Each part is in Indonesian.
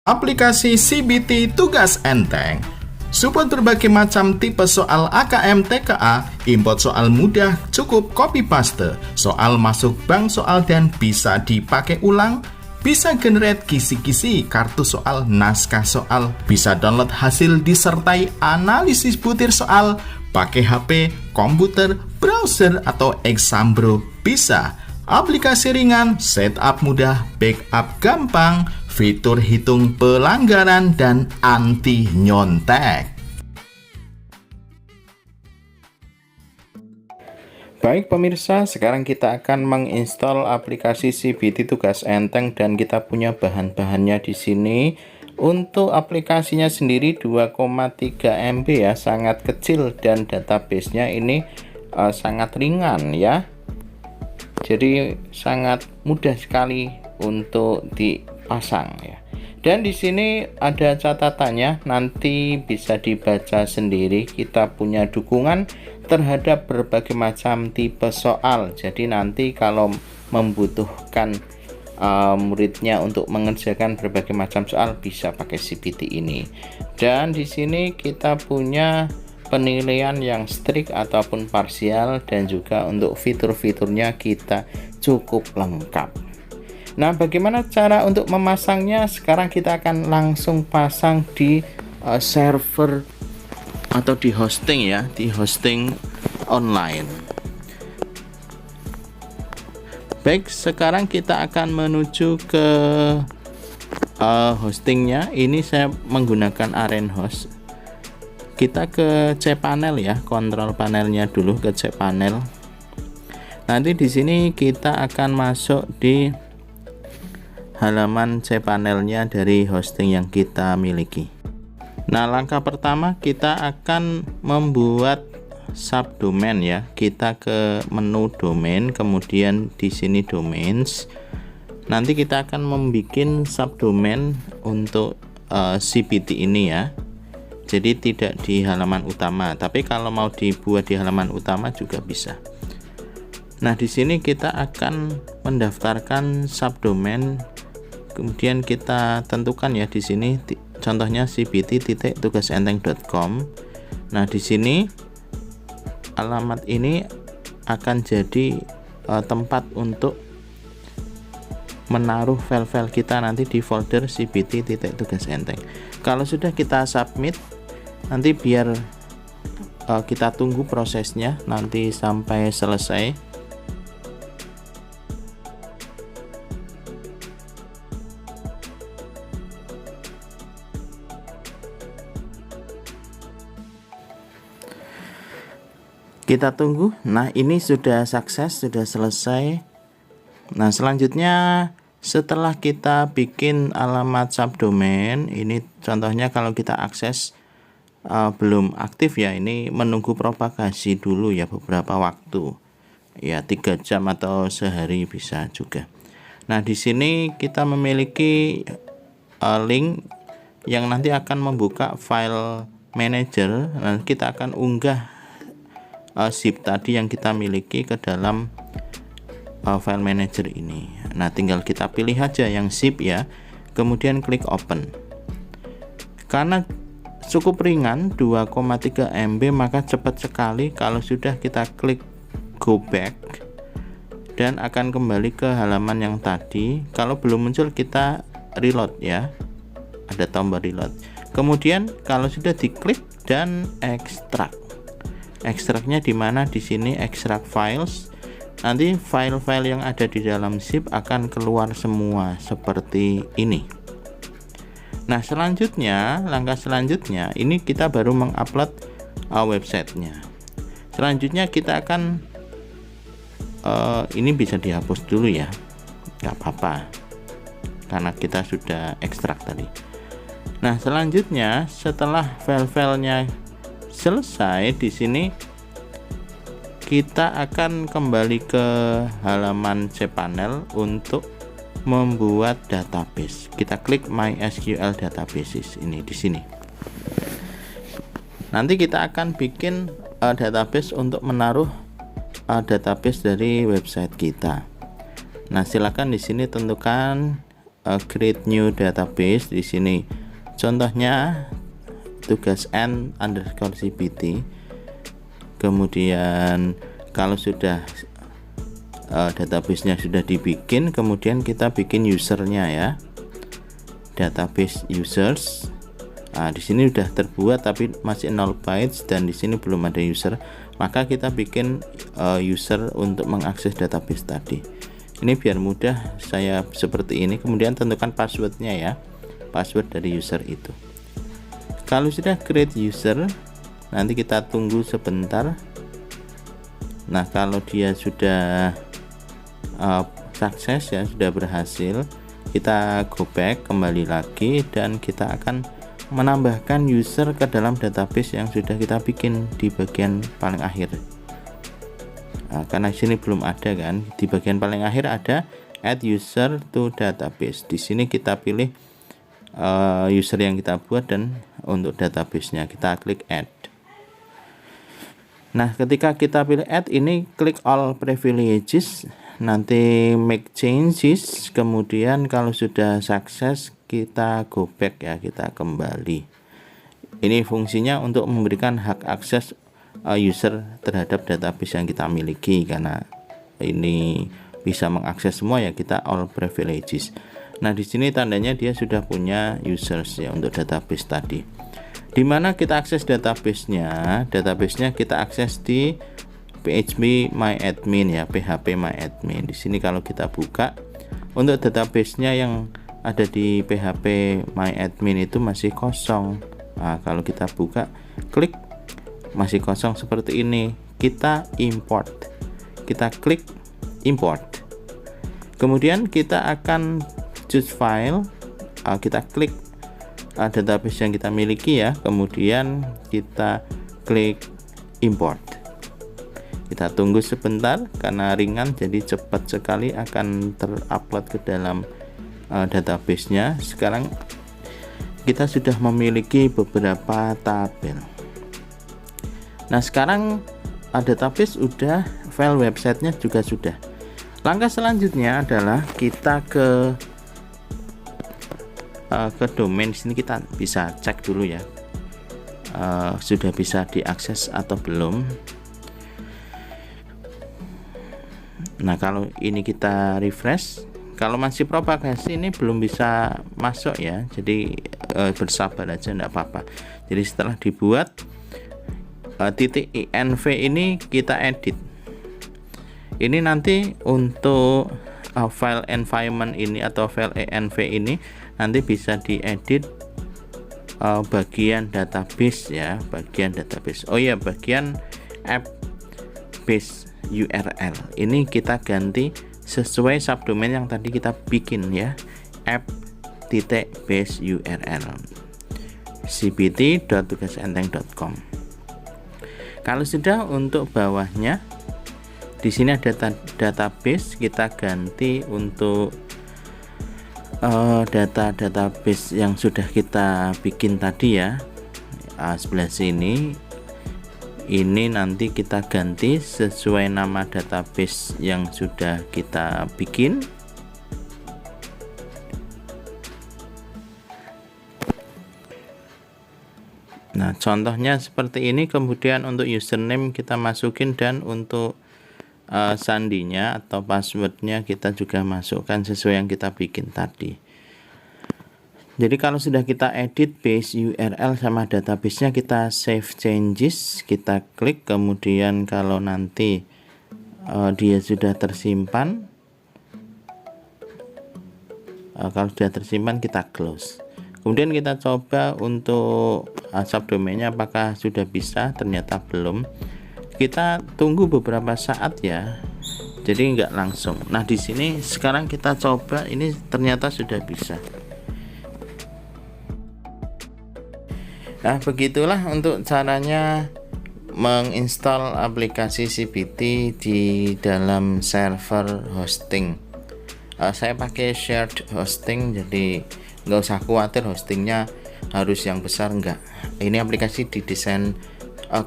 Aplikasi CBT Tugas Enteng support berbagai macam tipe soal AKM TKA, import soal mudah, cukup copy paste, soal masuk bank soal dan bisa dipakai ulang, bisa generate kisi-kisi kartu soal, naskah soal, bisa download hasil disertai analisis butir soal, pakai HP, komputer, browser, atau Exambro bisa. Aplikasi ringan, setup mudah, backup gampang, fitur hitung pelanggaran, dan anti nyontek. Baik pemirsa, sekarang kita akan menginstal aplikasi CBT Tugas Enteng dan kita punya bahan-bahannya di sini. Untuk aplikasinya sendiri 2,3 MB ya, sangat kecil, dan databasenya ini sangat ringan ya. Jadi sangat mudah sekali untuk dipasang ya. Dan di sini ada catatannya, nanti bisa dibaca sendiri. Kita punya dukungan terhadap berbagai macam tipe soal. Jadi nanti kalau membutuhkan muridnya untuk mengerjakan berbagai macam soal bisa pakai CBT ini. Dan di sini kita punya penilaian yang strict ataupun parsial, dan juga untuk fitur-fiturnya kita cukup lengkap. Nah, bagaimana cara untuk memasangnya? Sekarang kita akan langsung pasang di server atau di hosting ya, di hosting online. Baik, sekarang kita akan menuju ke hostingnya. Ini saya menggunakan ArenHost. Kita ke cPanel ya, kontrol panelnya dulu ke cPanel. Nanti di sini kita akan masuk di halaman cPanelnya dari hosting yang kita miliki. Nah, langkah pertama kita akan membuat subdomain ya. Kita ke menu domain, kemudian di sini domains. Nanti kita akan membuat subdomain untuk CBT ini ya. Jadi tidak di halaman utama, tapi kalau mau dibuat di halaman utama juga bisa. Nah, di sini kita akan mendaftarkan subdomain, kemudian kita tentukan ya di sini contohnya cbt.tugasenteng.com. Nah, di sini alamat ini akan jadi tempat untuk menaruh file-file kita nanti di folder cbt.tugasenteng. Kalau sudah kita submit, nanti biar kita tunggu prosesnya nanti sampai selesai. Kita tunggu. Nah, ini sudah sukses, sudah selesai. Nah, selanjutnya setelah kita bikin alamat subdomain, ini contohnya kalau kita akses belum aktif ya, ini menunggu propagasi dulu ya beberapa waktu ya, 3 jam atau sehari bisa juga. Nah, di sini kita memiliki link yang nanti akan membuka file manager. Nah, kita akan unggah zip tadi yang kita miliki ke dalam file manager ini. Nah, tinggal kita pilih aja yang zip ya, kemudian klik open. Karena cukup ringan 2,3 MB, maka cepat sekali. Kalau sudah kita klik go back dan akan kembali ke halaman yang tadi. Kalau belum muncul kita reload ya, ada tombol reload. Kemudian kalau sudah diklik dan ekstrak. Ekstraknya di mana? Di sini ekstrak files. Nanti file-file yang ada di dalam zip akan keluar semua seperti ini. Nah, selanjutnya, langkah selanjutnya ini kita baru mengupload websitenya. Selanjutnya kita akan ini bisa dihapus dulu ya, nggak apa-apa karena kita sudah ekstrak tadi. Nah, selanjutnya setelah file-filenya selesai, di sini kita akan kembali ke halaman cPanel untuk membuat database. Kita klik MySQL databases ini di sini. Nanti kita akan bikin database untuk menaruh database dari website kita. Nah, silakan di sini tentukan create new database. Di sini contohnya tugas n_cpt. Kemudian kalau sudah databasenya sudah dibikin, kemudian kita bikin usernya ya, database users. Nah, di sini sudah terbuat tapi masih 0 bytes dan di sini belum ada user, maka kita bikin user untuk mengakses database tadi. Ini biar mudah saya seperti ini. Kemudian tentukan passwordnya ya, password dari user itu. Kalau sudah create user, nanti kita tunggu sebentar. Nah, kalau dia sudah sukses ya, sudah berhasil, kita go back, kembali lagi, dan kita akan menambahkan user ke dalam database yang sudah kita bikin di bagian paling akhir. Nah, karena sini belum ada kan, di bagian paling akhir ada add user to database. Di sini kita pilih user yang kita buat dan untuk databasenya kita klik add. Nah, ketika kita pilih add ini, klik all privileges, nanti make changes, kemudian kalau sudah sukses kita go back ya, kita kembali. Ini fungsinya untuk memberikan hak akses user terhadap database yang kita miliki, karena ini bisa mengakses semua ya, kita all privileges. Nah, di sini tandanya dia sudah punya users ya untuk database tadi. Dimana kita akses databasenya? Databasenya kita akses di PHP My Admin ya, PHP My Admin. Di sini kalau kita buka, untuk databasenya yang ada di PHP My Admin itu masih kosong. Nah, kalau kita buka, klik masih kosong seperti ini, kita import. Kita klik import. Kemudian kita akan choose file, kita klik database yang kita miliki ya, kemudian kita klik import. Kita tunggu sebentar karena ringan, jadi cepat sekali akan terupload ke dalam databasenya. Sekarang kita sudah memiliki beberapa tabel. Nah, sekarang database udah, file websitenya juga sudah. Langkah selanjutnya adalah kita ke domain. Sini kita bisa cek dulu ya, sudah bisa diakses atau belum. Nah, kalau ini kita refresh, kalau masih propagasi ini belum bisa masuk ya, jadi bersabar aja, enggak apa-apa. Jadi setelah dibuat .inv ini kita edit. Ini nanti untuk file environment ini atau file env ini nanti bisa diedit bagian database ya, bagian database. Oh ya, bagian app base URL ini kita ganti sesuai subdomain yang tadi kita bikin ya, app.base URL cpt.tugasenteng.com. Kalau sudah, untuk bawahnya di sini ada database, kita ganti untuk database yang sudah kita bikin tadi ya. Sebelah sini ini nanti kita ganti sesuai nama database yang sudah kita bikin. Nah, contohnya seperti ini. Kemudian untuk username kita masukin, dan untuk sandinya atau passwordnya kita juga masukkan sesuai yang kita bikin tadi. Jadi kalau sudah kita edit base URL sama databasenya, kita save changes, kita klik. Kemudian kalau nanti dia sudah tersimpan, kalau sudah tersimpan kita close. Kemudian kita coba untuk subdomainnya apakah sudah bisa. Ternyata belum. Kita tunggu beberapa saat ya, jadi nggak langsung. Nah, di sini sekarang kita coba, ini ternyata sudah bisa. Nah, begitulah untuk caranya menginstal aplikasi CPT di dalam server hosting. Saya pakai shared hosting, jadi nggak usah khawatir hostingnya harus yang besar, enggak. Ini aplikasi didesain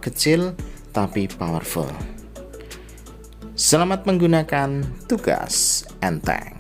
kecil tapi powerful. Selamat menggunakan Tugas Enteng.